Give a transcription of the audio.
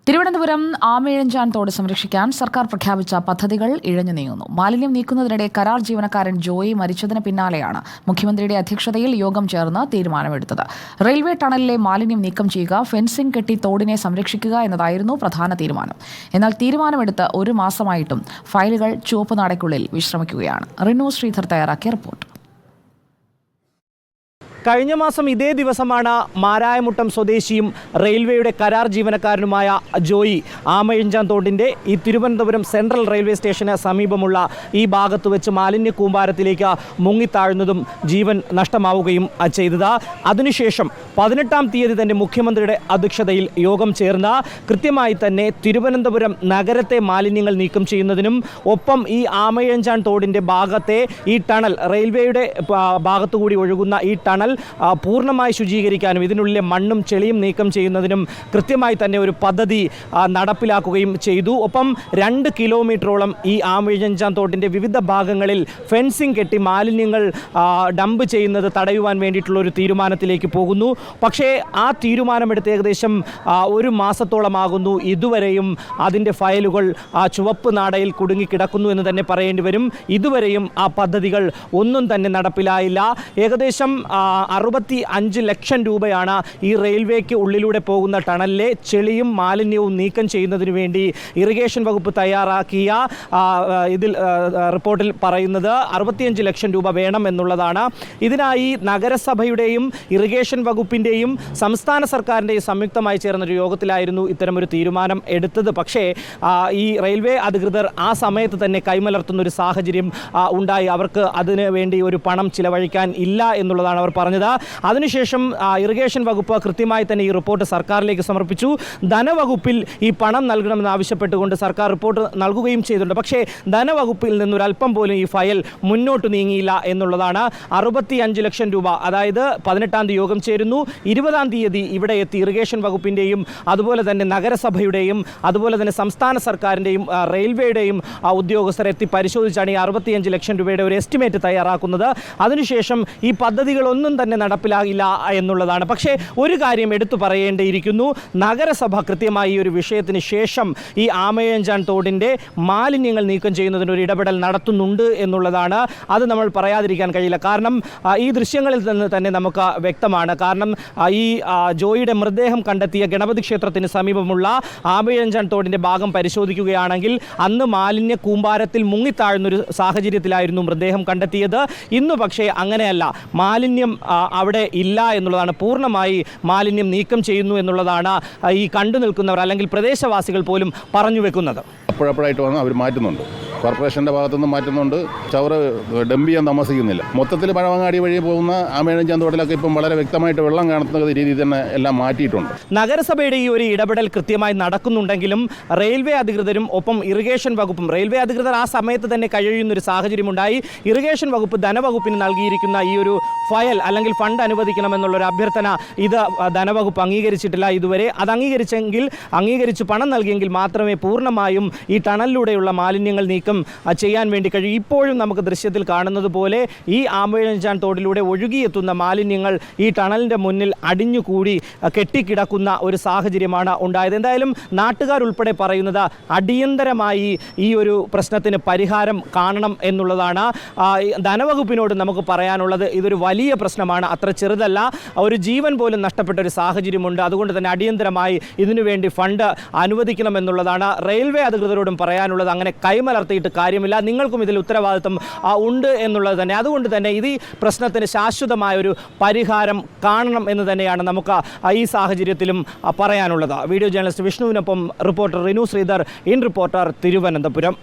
തിരുവനന്തപുരം ആമയിഴഞ്ചാൻ തോട് സംരക്ഷിക്കാൻ സർക്കാർ പ്രഖ്യാപിച്ച പദ്ധതികൾ ഇഴഞ്ഞു നീങ്ങുന്നു. മാലിന്യം നീക്കുന്നതിനിടെ കരാർ ജീവനക്കാരൻ ജോയി മരിച്ചതിന് പിന്നാലെയാണ് മുഖ്യമന്ത്രിയുടെ അധ്യക്ഷതയിൽ യോഗം ചേർന്ന് തീരുമാനമെടുത്തത്. റെയിൽവേ ടണലിലെ മാലിന്യം നീക്കം ചെയ്യുക, ഫെൻസിംഗ് കെട്ടി തോടിനെ സംരക്ഷിക്കുക എന്നതായിരുന്നു പ്രധാന തീരുമാനം. എന്നാൽ തീരുമാനമെടുത്ത് ഒരു മാസമായിട്ടും ഫയലുകൾ ചുവപ്പ് നാടയ്ക്കുള്ളിൽ വിശ്രമിക്കുകയാണ്. റിനു ശ്രീധർ തയ്യാറാക്കിയ റിപ്പോർട്ട്. കഴിഞ്ഞ മാസം ഇതേ ദിവസമാണ് മാരായമുട്ടം സ്വദേശിയും റെയിൽവേയുടെ കരാർ ജീവനക്കാരനുമായ ജോയി ആമയിഴഞ്ചാൻ തോടിൻ്റെ ഈ തിരുവനന്തപുരം സെൻട്രൽ റെയിൽവേ സ്റ്റേഷന് സമീപമുള്ള ഈ ഭാഗത്ത് വെച്ച് മാലിന്യ കൂമ്പാരത്തിലേക്ക് മുങ്ങിത്താഴുന്നതും ജീവൻ നഷ്ടമാവുകയും ചെയ്തത്. അതിനുശേഷം 18-ാം തീയതി തന്നെ മുഖ്യമന്ത്രിയുടെ അധ്യക്ഷതയിൽ യോഗം ചേർന്ന കൃത്യമായി തന്നെ തിരുവനന്തപുരം നഗരത്തെ മാലിന്യങ്ങൾ നീക്കം ചെയ്യുന്നതിനും ഒപ്പം ഈ ആമയിഴഞ്ചാൻ തോടിൻ്റെ ഭാഗത്തെ ഈ ടണൽ, റെയിൽവേയുടെ ഭാഗത്തുകൂടി ഒഴുകുന്ന ഈ ടണൽ പൂർണ്ണമായി ശുചീകരിക്കാനും ഇതിനുള്ളിലെ മണ്ണും ചെളിയും നീക്കം ചെയ്യുന്നതിനും കൃത്യമായി തന്നെ ഒരു പദ്ധതി നടപ്പിലാക്കുകയും ചെയ്തു. ഒപ്പം 2 കിലോമീറ്ററോളം ഈ ആമയിഴഞ്ചാൻ തോട്ടിൻ്റെ വിവിധ ഭാഗങ്ങളിൽ ഫെൻസിംഗ് കെട്ടി മാലിന്യങ്ങൾ ഡംപ് ചെയ്യുന്നത് തടയുവാൻ വേണ്ടിയിട്ടുള്ള ഒരു തീരുമാനത്തിലേക്ക് പോകുന്നു. പക്ഷേ ആ തീരുമാനമെടുത്ത് ഏകദേശം ഒരു മാസത്തോളമാകുന്നു. ഇതുവരെയും അതിൻ്റെ ഫയലുകൾ ചുവപ്പ് നാടയിൽ കുടുങ്ങിക്കിടക്കുന്നു എന്ന് തന്നെ പറയേണ്ടി വരും. ഇതുവരെയും ആ പദ്ധതികൾ ഒന്നും തന്നെ നടപ്പിലായില്ല. ഏകദേശം 65 ലക്ഷം രൂപയാണ് ഈ റെയിൽവേക്ക് ഉള്ളിലൂടെ പോകുന്ന ടണലിലെ ചെളിയും മാലിന്യവും നീക്കം ചെയ്യുന്നതിന് വേണ്ടി ഇറിഗേഷൻ വകുപ്പ് തയ്യാറാക്കിയ ഇതിൽ റിപ്പോർട്ടിൽ പറയുന്നത് 65 ലക്ഷം രൂപ വേണം എന്നുള്ളതാണ്. ഇതിനായി നഗരസഭയുടെയും ഇറിഗേഷൻ വകുപ്പിൻ്റെയും സംസ്ഥാന സർക്കാരിൻ്റെയും സംയുക്തമായി ചേർന്നൊരു യോഗത്തിലായിരുന്നു ഇത്തരമൊരു തീരുമാനം എടുത്തത്. പക്ഷേ ഈ റെയിൽവേ അധികൃതർ ആ സമയത്ത് തന്നെ കൈമലർത്തുന്നൊരു സാഹചര്യം ഉണ്ടായി. അവർക്ക് അതിന് വേണ്ടി ഒരു പണം ചിലവഴിക്കാൻ ഇല്ല എന്നുള്ളതാണ് അവർ പറഞ്ഞത്. അതിനുശേഷം ഇറിഗേഷൻ വകുപ്പ് കൃത്യമായി തന്നെ ഈ റിപ്പോർട്ട് സർക്കാരിലേക്ക് സമർപ്പിച്ചു. ധനവകുപ്പിൽ ഈ പണം നൽകണമെന്ന് ആവശ്യപ്പെട്ടുകൊണ്ട് സർക്കാർ റിപ്പോർട്ട് നൽകുകയും ചെയ്തിട്ടുണ്ട്. പക്ഷേ ധനവകുപ്പിൽ നിന്നൊരല്പം പോലും ഈ ഫയൽ മുന്നോട്ട് നീങ്ങിയില്ല എന്നുള്ളതാണ്. 65 ലക്ഷം രൂപ, അതായത് 18-ാം തീയതി യോഗം ചേരുന്നു, 20-ാം തീയതി ഇവിടെ എത്തി ഇറിഗേഷൻ വകുപ്പിൻ്റെയും അതുപോലെ തന്നെ നഗരസഭയുടെയും അതുപോലെ തന്നെ സംസ്ഥാന സർക്കാരിൻ്റെയും റെയിൽവേയുടെയും ഉദ്യോഗസ്ഥർ എത്തി പരിശോധിച്ചാണ് ഈ 65 ലക്ഷം രൂപയുടെ ഒരു എസ്റ്റിമേറ്റ് തയ്യാറാക്കുന്നത്. അതിനുശേഷം ഈ പദ്ധതികളൊന്നും തന്നെ നടപ്പിലാകില്ല എന്നുള്ളതാണ്. പക്ഷേ ഒരു കാര്യം എടുത്തു പറയേണ്ടിയിരിക്കുന്നു. നഗരസഭ കൃത്യമായി ഈ ഒരു വിഷയത്തിന് ശേഷം ഈ ആമയിഴഞ്ചാൻ തോടിൻ്റെ മാലിന്യങ്ങൾ നീക്കം ചെയ്യുന്നതിന് ഒരു ഇടപെടൽ നടത്തുന്നുണ്ട് എന്നുള്ളതാണ്. അത് നമ്മൾ പറയാതിരിക്കാൻ കഴിയില്ല. കാരണം ഈ ദൃശ്യങ്ങളിൽ നിന്ന് തന്നെ നമുക്ക് വ്യക്തമാണ്. കാരണം ഈ ജോയിയുടെ മൃതദേഹം കണ്ടെത്തിയ ഗണപതി ക്ഷേത്രത്തിന് സമീപമുള്ള ആമയിഴഞ്ചാൻ തോടിൻ്റെ ഭാഗം പരിശോധിക്കുകയാണെങ്കിൽ അന്ന് മാലിന്യ കൂമ്പാരത്തിൽ മുങ്ങിത്താഴുന്നൊരു സാഹചര്യത്തിലായിരുന്നു മൃതദേഹം കണ്ടെത്തിയത്. ഇന്ന് പക്ഷേ അങ്ങനെയല്ല. മാലിന്യം അവിടെ ഇല്ല എന്നുള്ളതാണ്. പൂർണ്ണമായി മാലിന്യം നീക്കം ചെയ്യുന്നു എന്നുള്ളതാണ് ഈ കണ്ടു നിൽക്കുന്നവർ അല്ലെങ്കിൽ പ്രദേശവാസികൾ പോലും പറഞ്ഞു വെക്കുന്നത്. അപ്പോഴപ്പോഴായിട്ട് വന്ന് അവർ മാറ്റുന്നുണ്ട്. കോർപ്പറേഷൻ്റെ ഭാഗത്തുനിന്ന് മാറ്റുന്നുണ്ട്. ചവറ് ഡംപ് ചെയ്യാൻ താമസിക്കുന്നില്ല. മൊത്തത്തിൽ പഴവങ്ങാടി വഴി പോകുന്ന ആമയിഴഞ്ചാൻ തോട്ടിലൊക്കെ ഇപ്പം വളരെ വ്യക്തമായിട്ട് വെള്ളം കാണുന്ന രീതിയിൽ തന്നെ എല്ലാം മാറ്റിയിട്ടുണ്ട്. നഗരസഭയുടെ ഈ ഒരു ഇടപെടൽ കൃത്യമായി നടക്കുന്നുണ്ടെങ്കിലും റെയിൽവേ അധികൃതരും ഒപ്പം ഇറിഗേഷൻ വകുപ്പും, റെയിൽവേ അധികൃതർ ആ സമയത്ത് തന്നെ കഴിയുന്നൊരു സാഹചര്യമുണ്ടായി. ഇറിഗേഷൻ വകുപ്പ് ധനവകുപ്പിന് നൽകിയിരിക്കുന്ന ഈ ഒരു ഫയൽ അല്ലെങ്കിൽ ഫണ്ട് അനുവദിക്കണമെന്നുള്ളൊരു അഭ്യർത്ഥന ഇത് ധനവകുപ്പ് അംഗീകരിച്ചിട്ടില്ല ഇതുവരെ. അത് അംഗീകരിച്ച് പണം നൽകിയെങ്കിൽ മാത്രമേ പൂർണ്ണമായും ഈ ടണലിലൂടെയുള്ള മാലിന്യങ്ങൾ നീക്കം ചെയ്യാൻ വേണ്ടി കഴിയും. ഇപ്പോഴും നമുക്ക് ദൃശ്യത്തിൽ കാണുന്നത് പോലെ ഈ ആമയിഴഞ്ചാൻ തോടിലൂടെ ഒഴുകിയെത്തുന്ന മാലിന്യങ്ങൾ ഈ ടണലിൻ്റെ മുന്നിൽ അടിഞ്ഞുകൂടി കെട്ടിക്കിടക്കുന്ന ഒരു സാഹചര്യമാണ് ഉണ്ടായത്. എന്തായാലും നാട്ടുകാരുൾപ്പെടെ പറയുന്നത് അടിയന്തരമായി ഈ ഒരു പ്രശ്നത്തിന് പരിഹാരം കാണണം എന്നുള്ളതാണ്. ധനവകുപ്പിനോട് നമുക്ക് പറയാനുള്ളത് ഇതൊരു വലിയ പ്രശ്നമാണ്, അത്ര ചെറുതല്ല. ഒരു ജീവൻ പോലും നഷ്ടപ്പെട്ട ഒരു സാഹചര്യമുണ്ട്. അതുകൊണ്ട് തന്നെ അടിയന്തരമായി ഇതിനുവേണ്ടി ഫണ്ട് അനുവദിക്കണമെന്നുള്ളതാണ്. റെയിൽവേ അധികൃതരോടും പറയാനുള്ളത് അങ്ങനെ കൈമലർത്തിയിട്ട് കാര്യമില്ല, നിങ്ങൾക്കും ഇതിൽ ഉത്തരവാദിത്വം ഉണ്ട് എന്നുള്ളത് തന്നെ. അതുകൊണ്ട് തന്നെ ഈ പ്രശ്നത്തിന് ശാശ്വതമായൊരു പരിഹാരം കാണണം എന്ന് തന്നെയാണ് നമുക്ക് ഈ സാഹചര്യത്തിലും പറയാനുള്ളത്. വീഡിയോ ജേർണലിസ്റ്റ് വിഷ്ണുവിനൊപ്പം reporter Rinu Sreedhar, in reporter, Thiruvananthapuram.